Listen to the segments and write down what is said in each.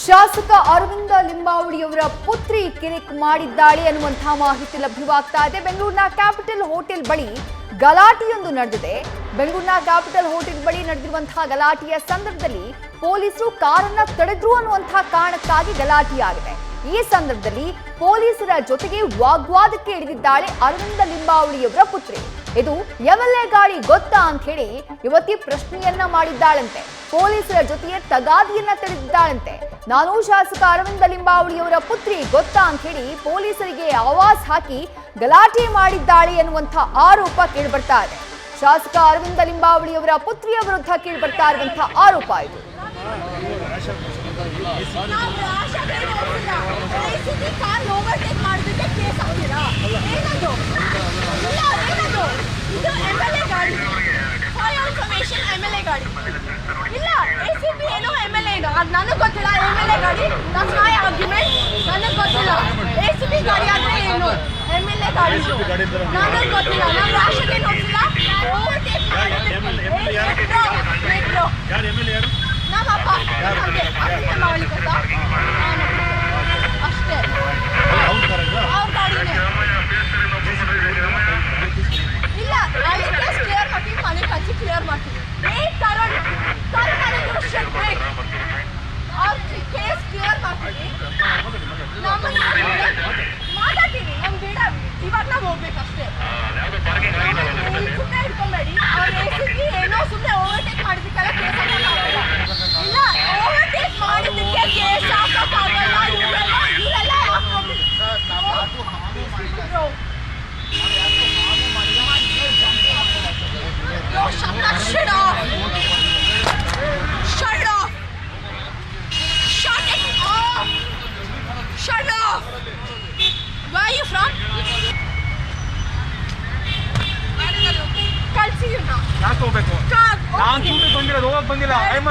ಶಾಸಕ ಅರವಿಂದ ಲಿಂಬಾವಳಿಯವರ ಪುತ್ರಿ ಕಿರಿಕ್ ಮಾಡಿದ್ದಾಳೆ ಅನ್ನುವಂತಹ ಮಾಹಿತಿ ಲಭ್ಯವಾಗ್ತಾ ಇದೆ. ಬೆಂಗಳೂರಿನ ಕ್ಯಾಪಿಟಲ್ ಹೋಟೆಲ್ ಬಳಿ ಗಲಾಟೆಯೊಂದು ನಡೆದಿದೆ. ಬೆಂಗಳೂರಿನ ಕ್ಯಾಪಿಟಲ್ ಹೋಟೆಲ್ ಬಳಿ ನಡೆದಿರುವಂತಹ ಗಲಾಟೆಯ ಸಂದರ್ಭದಲ್ಲಿ ಪೊಲೀಸರು ಕಾರನ್ನ ತಡೆದ್ರು ಅನ್ನುವಂತಹ ಕಾರಣಕ್ಕಾಗಿ ಗಲಾಟೆಯಾಗಿದೆ. ಈ ಸಂದರ್ಭದಲ್ಲಿ ಪೊಲೀಸರ ಜೊತೆಗೆ ವಾಗ್ವಾದಕ್ಕೆ ಇಳಿದಿದ್ದಾಳೆ ಅರವಿಂದ ಲಿಂಬಾವಳಿಯವರ ಪುತ್ರಿ. ಇದು ಎಂಎಲ್ಎ ಗಾಡಿ ಗೊತ್ತಾ ಅಂತ ಹೇಳಿ ಯುವತಿ ಪ್ರಶ್ನೆಯನ್ನ ಮಾಡಿದ್ದಾಳಂತೆ. ಪೊಲೀಸರ ಜೊತೆಗೆ ತಗಾದಿಯನ್ನ ತಿಳಿದಿದ್ದಾಳಂತೆ. ನಾನು ಶಾಸಕ ಅರವಿಂದ ಲಿಂಬಾವಳಿಯವರ ಪುತ್ರಿ ಗೊತ್ತಾ ಅಂತ ಹೇಳಿ ಪೊಲೀಸರಿಗೆ ಆವಾಜ್ ಹಾಕಿ ಗಲಾಟೆ ಮಾಡಿದ್ದಾಳೆ ಎನ್ನುವಂಥ ಆರೋಪ ಕೇಳಿಬರ್ತಾ ಇದೆ. ಶಾಸಕ ಅರವಿಂದ ಲಿಂಬಾವಳಿಯವರ ಪುತ್ರಿಯ ವಿರುದ್ಧ ಕೇಳಿಬರ್ತಾ ಇರುವಂತಹ ಆರೋಪ ಇದು. ನನಗೆ ಗೊತ್ತಿಲ್ಲ ಎಂಎಲ್ಎ ಗಾಡಿ ಆರ್ಗ್ಯುಮೆಂಟ್ ನನಗೆ ಗೊತ್ತಿಲ್ಲ. ಎಸಿಪಿ ಗಾಡಿ ಆದ್ರೆ ಏನು ಎಂಎಲ್ಎ ಗಾಡಿ ನನಗೆ ಗೊತ್ತಿಲ್ಲ. ನಾವು ರಾಷ್ಟ್ರಕ್ಕೆ ನೋಡ್ತಿಲ್ಲ. ನಮ್ಮ ಅಪ್ಪ ಮಾಡಿ ಗೊತ್ತಾ ಅಷ್ಟೇ. ಅವ್ರ ಗಾಡಿನೇ ಇಲ್ಲ. ಅಲ್ಲಿ ಕೇಸ್ ಕ್ಲಿಯರ್ ಮಾಡ್ತೀವಿ, ಮನೆ ಕಚ್ಚಿ ಕ್ಲಿಯರ್ ಮಾಡ್ತೀವಿ. ಕೇಸ್ ಕ್ಲಿಯರ್ ಮಾಡ್ತೀವಿ, ಮಾತಾಡ್ತೀವಿ. ನಮ್ ಗಿಡ ಇವಾಗ ನಾವು ಹೋಗ್ಬೇಕಷ್ಟೇ. ಸುಮ್ಮನೆ ಇಟ್ಕೊಂಬೇಡಿ. ಅವ್ರ ಎಸಿಪಿ ಏನೋ ಸುಮ್ಮನೆ ಓವರ್ಟೇಕ್ ಮಾಡಿದಕ್ಕೆಲ್ಲ ಕೇಸ್ ಇಲ್ಲ. ಓವರ್ಟೇಕ್ ಮಾಡಿದ್ದಕ್ಕೆ ಕೇಸ್ ಹಾಕಕ್ಕಾಗಲ್ಲ. ಇವರೆಲ್ಲ Shut up! Where are you from? Kalsi you now. ಯಾಕೆ ಹೋಗಬೇಕು? ನಾನು ಶೂಟ್ ಬಂದಿರೋದು ಹೋಗಕ್ಕೆ ಬಂದಿಲ್ಲ. I am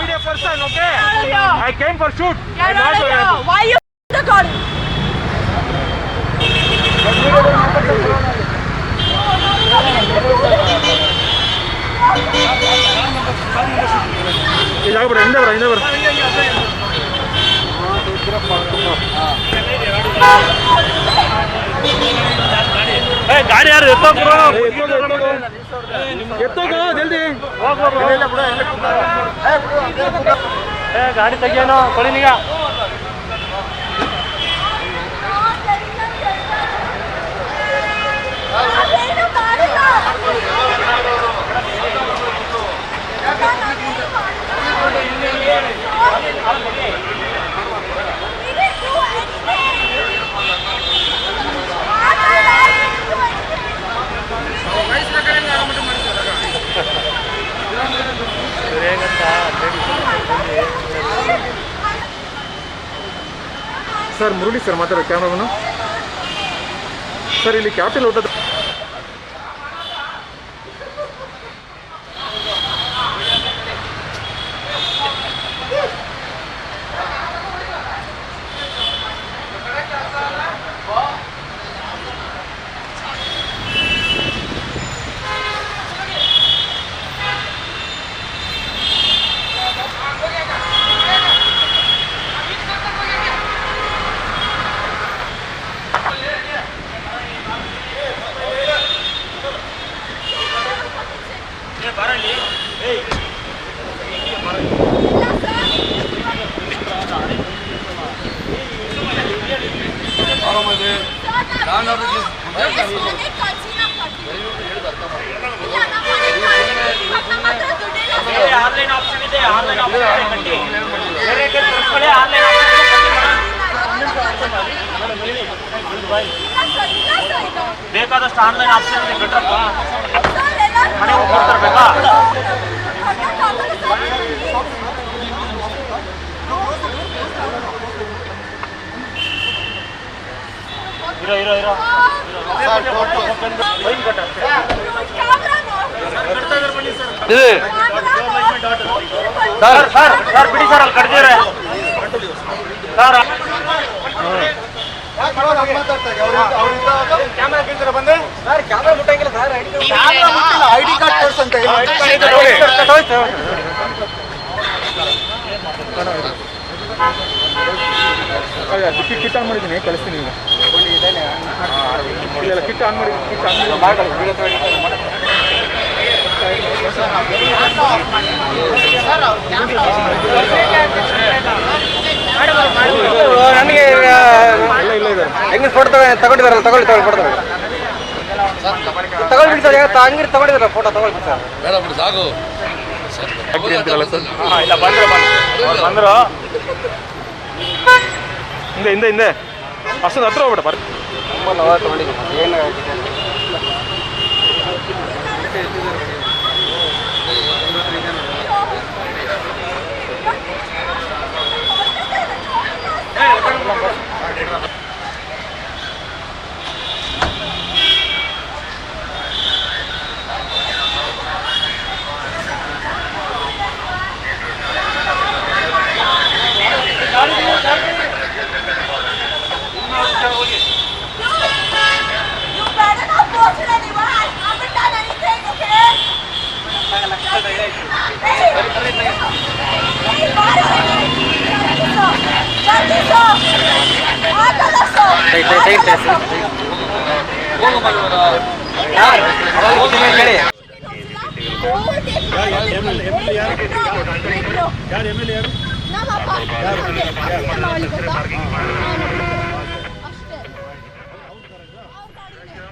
media person, okay? I came for shoot. Why you the call? ಇದಾಗ ಬರ ಹಿಂದೆ ಬರ ಗಾಡಿ ಯಾರು ಎತ್ತೋಗ ಜಲ್ದಿ ಗಾಡಿ ತೆಗಿಯೋಣ ಕೊಳಿನಿಗ. ಸರ್ ಮುರಳಿ ಸರ್ ಮಾತಾಡೋ ಕ್ಯಾಮ್ರಾಮನು ಸರ್. ಇಲ್ಲಿ ಕ್ಯಾಪಿಟಲ್ ಹೋಟೆಲ್ ಆನ್ಲೈನ್ ಆಪ್ಷನ್ ಇದೆ. ಬೇಕಾದಷ್ಟು ಆನ್ಲೈನ್ ಆಪ್ಷನ್ ಇದೆ. ಬಿಟ್ರಪ್ಪ ಮನೆ ಹೋಗಿ ಕೊಡ್ತಾರಬೇಕಾ? ಇರೋ ಸರ್ ಬಿಡಿ ಸರ್. ಅಲ್ಲಿ ಕಡ್ದಿವ್ರೆ ಸರ್. ಐಡಿ ಕಾರ್ಡ್ ತೋರಿಸಂತ ಕಿಟ್ ಆನ್ ಮಾಡಿದ್ದೀನಿ, ಕಳಿಸ್ತೀನಿ ನೀವು. ಇಲ್ಲ ಕಿಟ್ ಆನ್ ಮಾಡಿ, ಕಿಟ್ ಆನ್ ಮಾಡಿ. ನನಗೆ ಹೆಂಗೆ ಫೋಟೋ ತಗೊಂಡಿದ್ದಾರಲ್ಲ, ತಗೊಳ್ಳಿ ಫೋಟೋ ತಗೊಳ್ಬಿಡಿ ಸರ್. ಹಂಗಿರಿ ತಗೊಂಡಿದ್ದಾರಲ್ಲ ಫೋಟೋ ತಗೊಳ್ಬಿಡಿ ಸರ್. ಬೇಡ ಬಿಡಿ ಸಾಕು. ಅಂತೀರಲ್ಲ ಸರ್? ಇಲ್ಲ ಬಂದರು ಹಿಂದೆ ಅಷ್ಟೊಂದು ಹತ್ರ ಹೋಗ್ಬೇಡ ಬರ್ರಿ. ತಗೊಂಡಿದ್ದೀನಿ ಏನು You better not force it anymore. I haven't done anything, okay?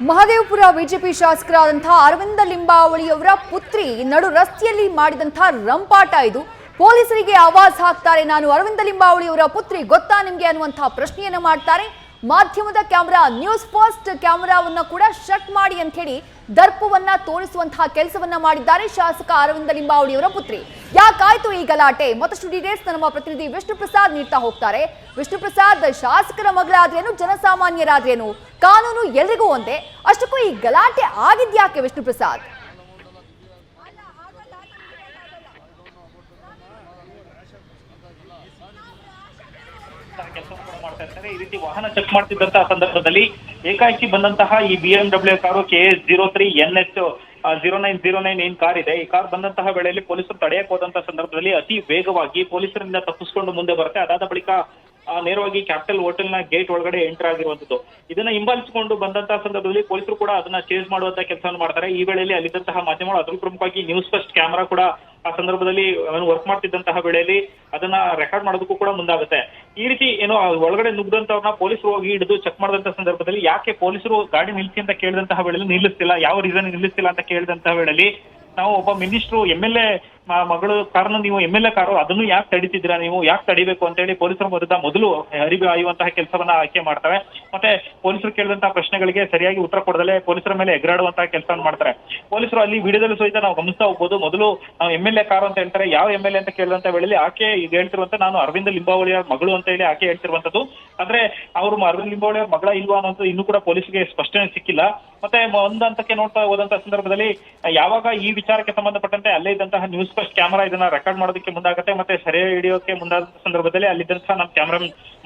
Mahadevapura BJP ಶಾಸಕರಾದಂತಹ ಅರವಿಂದ ಲಿಂಬಾವಳಿಯವರ ಪುತ್ರಿ ನಡು ರಸ್ತೆಯಲ್ಲಿ ಮಾಡಿದಂತಹ ರಂಪಾಟ ಇದು. ಪೊಲೀಸರಿಗೆ ಆವಾಜ್ ಹಾಕ್ತಾರೆ, ನಾನು ಅರವಿಂದ ಲಿಂಬಾವಳಿಯವರ ಪುತ್ರಿ ಗೊತ್ತಾ ನಿಮ್ಗೆ ಅನ್ನುವಂತಹ ಪ್ರಶ್ನೆಯನ್ನ ಮಾಡ್ತಾರೆ. ಮಾಧ್ಯಮದ ಕ್ಯಾಮೆರಾ, ನ್ಯೂಸ್ ಫಸ್ಟ್ ಕ್ಯಾಮೆರಾವನ್ನ ಕೂಡ ಶಟ್ ಮಾಡಿ ಅಂತ ಹೇಳಿ ದರ್ಪವನ್ನ ತೋರಿಸುವಂತಹ ಕೆಲಸವನ್ನ ಮಾಡಿದ್ದಾರೆ ಶಾಸಕ ಅರವಿಂದ ಲಿಂಬಾವಳಿಯವರ ಪುತ್ರಿ. ಯಾಕಾಯ್ತು ಈ ಗಲಾಟೆ? ಮತ್ತಷ್ಟು ಡೀಟೇಲ್ಸ್ ನಮ್ಮ ಪ್ರತಿನಿಧಿ ವಿಷ್ಣು ಪ್ರಸಾದ್ ನೀಡ್ತಾ ಹೋಗ್ತಾರೆ. ವಿಷ್ಣು ಪ್ರಸಾದ್, ಶಾಸಕರ ಮಗಳಾದ್ರೇನು, ಜನಸಾಮಾನ್ಯರಾದ್ರೇನು, ಕಾನೂನು ಎಲ್ರಿಗೂ ಒಂದೇ, ಅಷ್ಟಕ್ಕೂ ಈ ಗಲಾಟೆ ಆಗಿದ್ಯಾಕೆ ವಿಷ್ಣು ಪ್ರಸಾದ್? ಈ ರೀತಿ ವಾಹನ ಚೆಕ್ ಮಾಡ್ತಿದ್ದಂತಹ ಸಂದರ್ಭದಲ್ಲಿ ಏಕಾಏಕಿ ಬಂದಂತಹ ಈ BMW ಕಾರು KS 03 NH 0909 ಏನ್ ಕಾರ್ ಇದೆ, ಈ ಕಾರ್ ಬಂದಂತಹ ವೇಳೆಯಲ್ಲಿ ಪೊಲೀಸರು ತಡೆಯಕ್ಕೆ ಹೋದಂತಹ ಸಂದರ್ಭದಲ್ಲಿ ಅತಿ ವೇಗವಾಗಿ ಪೊಲೀಸರಿಂದ ತಪ್ಪಿಸ್ಕೊಂಡು ಮುಂದೆ ಬರುತ್ತೆ. ಅದಾದ ಬಳಿಕ ನೇರವಾಗಿ ಕ್ಯಾಪಿಟಲ್ ಹೋಟೆಲ್ ನ ಗೇಟ್ ಒಳಗಡೆ ಎಂಟರ್ ಆಗಿರುವಂತದ್ದು. ಇದನ್ನ ಹಿಂಬಾಲಿಸಿಕೊಂಡು ಬಂದಂತಹ ಸಂದರ್ಭದಲ್ಲಿ ಪೊಲೀಸರು ಕೂಡ ಅದನ್ನ ಚೇಸ್ ಮಾಡುವಂತಹ ಕೆಲಸವನ್ನು ಮಾಡ್ತಾರೆ. ಈ ವೇಳೆಯಲ್ಲಿ ಅಲ್ಲಿದ್ದಂತಹ ಮಾಧ್ಯಮಗಳು, ಅದರಲ್ಲೂ ಪ್ರಮುಖವಾಗಿ ನ್ಯೂಸ್ ಫಸ್ಟ್ ಕ್ಯಾಮೆರಾ ಕೂಡ ಆ ಸಂದರ್ಭದಲ್ಲಿ ವರ್ಕ್ ಮಾಡ್ತಿದ್ದಂತಹ ವೇಳೆಯಲ್ಲಿ ಅದನ್ನ ರೆಕಾರ್ಡ್ ಮಾಡೋದಕ್ಕೂ ಕೂಡ ಮುಂದಾಗುತ್ತೆ. ಈ ರೀತಿ ಏನೋ ಒಳಗಡೆ ನುಗ್ಗದಂತವ್ರನ್ನ ಪೊಲೀಸರು ಹೋಗಿ ಹಿಡಿದು ಚೆಕ್ ಮಾಡಿದಂತಹ ಸಂದರ್ಭದಲ್ಲಿ ಯಾಕೆ ಪೊಲೀಸರು ಗಾಡಿ ನಿಲ್ಲಿಸಿ ಅಂತ ಕೇಳಿದಂತಹ ವೇಳೆಯಲ್ಲಿ ನಿಲ್ಲಿಸ್ತಿಲ್ಲ, ಯಾವ ರೀಸನ್ ನಿಲ್ಲಿಸ್ತಿಲ್ಲ ಅಂತ ಕೇಳಿದಂತಹ ವೇಳೆಯಲ್ಲಿ ನಾವು ಒಬ್ಬ ಮಿನಿಸ್ಟ್ರು MLA ಮಗಳು ಕಾರನ್ನು ನೀವು MLA ಕಾರು ಅದನ್ನು ಯಾಕೆ ತಡಿತಿದ್ದೀರಾ, ನೀವು ಯಾಕೆ ತಡಿಬೇಕು ಅಂತ ಹೇಳಿ ಪೊಲೀಸರ ವಿರುದ್ಧ ಮೊದಲು ಹರಿಯುವಂತಹ ಕೆಲಸವನ್ನ ಆಯ್ಕೆ ಮಾಡ್ತಾರೆ. ಮತ್ತೆ ಪೊಲೀಸರು ಕೇಳಿದಂತಹ ಪ್ರಶ್ನೆಗಳಿಗೆ ಸರಿಯಾಗಿ ಉತ್ತರ ಕೊಡದಲ್ಲೇ ಪೊಲೀಸರ ಮೇಲೆ ಎಗರಾಡುವಂತಹ ಕೆಲಸವನ್ನು ಮಾಡ್ತಾರೆ. ಪೊಲೀಸರು ಅಲ್ಲಿ ವಿಡಿಯೋದಲ್ಲಿ ಸಹಿತ ನಾವು ಗಮನಿಸ್ತಾ ಹೋಗ್ಬೋದು. ಮೊದಲು ನಾವು MLA ಕಾರು ಅಂತ ಹೇಳ್ತಾರೆ, ಯಾವ MLA ಅಂತ ಕೇಳಿದಂತ ವೇಳೆಯಲ್ಲಿ ಆಕೆ ಈಗ ಹೇಳ್ತಿರುವಂತ ನಾನು ಅರವಿಂದ ಲಿಂಬಾವಳಿಯ ಮಗಳು ಅಂತ ಹೇಳಿ ಆಕೆ ಹೇಳ್ತಿರುವಂತದ್ದು. ಆದ್ರೆ ಅವರು ಅರವಿಂದ ಲಿಂಬಾವಳಿಯ ಮಗಳ ಇಲ್ವಾ ಅನ್ನೋದು ಇನ್ನೂ ಕೂಡ ಪೊಲೀಸರಿಗೆ ಸ್ಪಷ್ಟನೆ ಸಿಕ್ಕಿಲ್ಲ. ಮತ್ತೆ ಒಂದ್ ಹಂತಕ್ಕೆ ನೋಡ್ತಾ ಹೋದಂತಹ ಸಂದರ್ಭದಲ್ಲಿ ಯಾವಾಗ ಈ ವಿಚಾರಕ್ಕೆ ಸಂಬಂಧಪಟ್ಟಂತೆ ಅಲ್ಲೇ ಇದ್ದಂತಹ ನ್ಯೂಸ್ ಫಸ್ಟ್ ಕ್ಯಾಮೆರಾ ಇದನ್ನ ರೆಕಾರ್ಡ್ ಮಾಡೋದಕ್ಕೆ ಮುಂದಾಗುತ್ತೆ, ಮತ್ತೆ ಸೆರೆ ಹಿಡಿಯೋಕೆ ಮುಂದಾದ ಸಂದರ್ಭದಲ್ಲಿ ಅಲ್ಲಿದ್ದಂತಹ ನಮ್ಮ ಕ್ಯಾಮ್ರಾ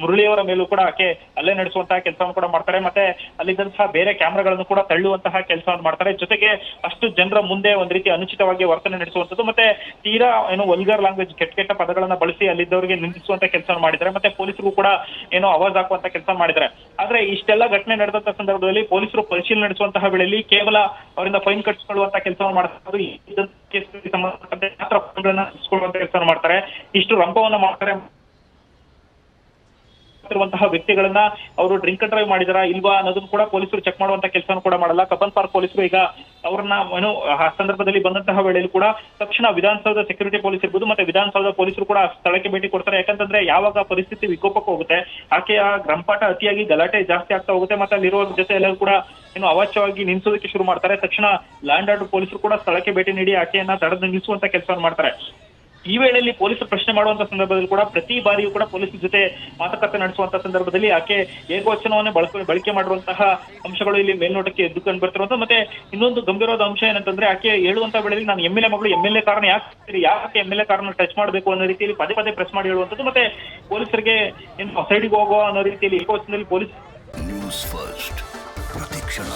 ಮುರಳಿಯವರ ಮೇಲೂ ಕೂಡ ಆಕೆ ಅಲ್ಲೇ ನಡೆಸುವಂತಹ ಕೆಲಸವನ್ನು ಕೂಡ ಮಾಡ್ತಾರೆ. ಮತ್ತೆ ಅಲ್ಲಿದ್ದಂತಹ ಬೇರೆ ಕ್ಯಾಮ್ರಾಗಳನ್ನು ಕೂಡ ತಳ್ಳುವಂತಹ ಕೆಲಸವನ್ನು ಮಾಡ್ತಾರೆ. ಜೊತೆಗೆ ಅಷ್ಟು ಜನರ ಮುಂದೆ ಒಂದ್ ರೀತಿ ಅನುಚಿತವಾಗಿ ವರ್ತನೆ ನಡೆಸುವಂತದ್ದು, ಮತ್ತೆ ತೀರಾ ಏನು ವಲ್ಗರ್ ಲ್ಯಾಂಗ್ವೇಜ್, ಕೆಟ್ಟ ಪದಗಳನ್ನ ಬಳಸಿ ಅಲ್ಲಿದ್ದವರಿಗೆ ನಿಂದಿಸುವಂತ ಕೆಲಸವನ್ನು ಮಾಡಿದ್ದಾರೆ. ಮತ್ತೆ ಪೊಲೀಸರು ಕೂಡ ಏನೋ ಆವಾಜ್ ಹಾಕುವಂತ ಕೆಲಸ ಮಾಡಿದ್ದಾರೆ. ಆದ್ರೆ ಇಷ್ಟೆಲ್ಲ ಘಟನೆ ನಡೆದಂತಹ ಸಂದರ್ಭದಲ್ಲಿ ಪೊಲೀಸರು ಪರಿಶೀಲನೆ ನಡೆಸುವಂತಹ ವೇಳೆಯಲ್ಲಿ ಕೇವಲ ಅವರಿಂದ ಫೈನ್ ಕಟ್ಟಿಸಿಕೊಳ್ಳುವಂತ ಕೆಲಸವನ್ನು ಮಾಡ್ತಾರೆ, ಸಂಬಂಧಪಟ್ಟಂತೆ ಮಾತ್ರ ಕೆಲಸ ಮಾಡ್ತಾರೆ. ಇಷ್ಟು ರಂಪವನ್ನ ಮಾಡ್ತಾರೆ. ವ್ಯಕ್ತಿಗಳನ್ನ ಅವರು ಡ್ರಿಂಕ್ ಅಂಡ್ ಡ್ರೈವ್ ಮಾಡಿದಾರಾ ಇಲ್ವಾ ಅನ್ನೋದನ್ನು ಕೂಡ ಪೊಲೀಸರು ಚೆಕ್ ಮಾಡುವಂತ ಕೆಲಸವನ್ನು ಕೂಡ ಮಾಡಲ್ಲ. ಕಬ್ಬನ್ ಪಾರ್ಕ್ ಪೊಲೀಸರು ಈಗ ಅವ್ರನ್ನ ಏನು ಆ ಸಂದರ್ಭದಲ್ಲಿ ಬಂದಂತಹ ವೇಳೆಯಲ್ಲಿ ಕೂಡ ತಕ್ಷಣ ವಿಧಾನಸೌಧ ಸೆಕ್ಯೂರಿಟಿ ಪೊಲೀಸ್ ಇರ್ಬೋದು, ಮತ್ತೆ ವಿಧಾನಸೌಧ ಪೊಲೀಸರು ಕೂಡ ಸ್ಥಳಕ್ಕೆ ಭೇಟಿ ಕೊಡ್ತಾರೆ. ಯಾಕಂತಂದ್ರೆ ಯಾವಾಗ ಪರಿಸ್ಥಿತಿ ವಿಕೋಪಕ್ಕೆ ಹೋಗುತ್ತೆ, ಆಕೆಯ ರಂಪಾಟ ಅತಿಯಾಗಿ ಗಲಾಟೆ ಜಾಸ್ತಿ ಆಗ್ತಾ ಹೋಗುತ್ತೆ, ಮತ್ತೆ ಅಲ್ಲಿರುವ ಜೊತೆ ಎಲ್ಲರೂ ಕೂಡ ಏನು ಅವಾಚ್ಯವಾಗಿ ನಿಲ್ಸೋದಕ್ಕೆ ಶುರು ಮಾಡ್ತಾರೆ. ತಕ್ಷಣ ಲ್ಯಾಂಡ್ ಆರ್ಡರ್ ಪೊಲೀಸರು ಕೂಡ ಸ್ಥಳಕ್ಕೆ ಭೇಟಿ ನೀಡಿ ಆಕೆಯನ್ನ ತಡೆದು ನಿಲ್ಲಿಸುವಂತ ಕೆಲಸವನ್ನು ಮಾಡ್ತಾರೆ. ಈ ವೇಳೆಯಲ್ಲಿ ಪೊಲೀಸರು ಪ್ರಶ್ನೆ ಮಾಡುವಂತ ಸಂದರ್ಭದಲ್ಲಿ ಕೂಡ ಪ್ರತಿ ಬಾರಿಯೂ ಕೂಡ ಪೊಲೀಸರ ಜೊತೆ ಮಾತುಕತೆ ನಡೆಸುವಂತ ಸಂದರ್ಭದಲ್ಲಿ ಆಕೆ ಏಕವಚನವನ್ನೇ ಬಳಕೆ ಮಾಡುವಂತಹ ಅಂಶಗಳು ಇಲ್ಲಿ ಮೇಲ್ನೋಟಕ್ಕೆ ಎದ್ದು ಕಂಡು ಬರ್ತಿರುವಂತ. ಮತ್ತೆ ಇನ್ನೊಂದು ಗಂಭೀರವಾದ ಅಂಶ ಏನಂತಂದ್ರೆ ಆಕೆ ಹೇಳುವಂತ ವೇಳೆಯಲ್ಲಿ ನಾನು MLA ಮಗಳು, MLA ಕಾರಣ ಯಾಕೆ MLA ಕಾರನ್ನ ಟಚ್ ಮಾಡಬೇಕು ಅನ್ನೋ ರೀತಿಯಲ್ಲಿ ಪದೇ ಪದೇ ಪ್ರೆಸ್ ಮಾಡಿ ಹೇಳುವಂತದ್ದು. ಮತ್ತೆ ಪೊಲೀಸರಿಗೆ ಏನು ಸೈಡಿಗೆ ಹೋಗೋ ಅನ್ನೋ ರೀತಿಯಲ್ಲಿ ಏಕವಚನದಲ್ಲಿ ಪೊಲೀಸ್. ನ್ಯೂಸ್ ಫಸ್ಟ್ ಪ್ರತಿಕ್ಷಣ.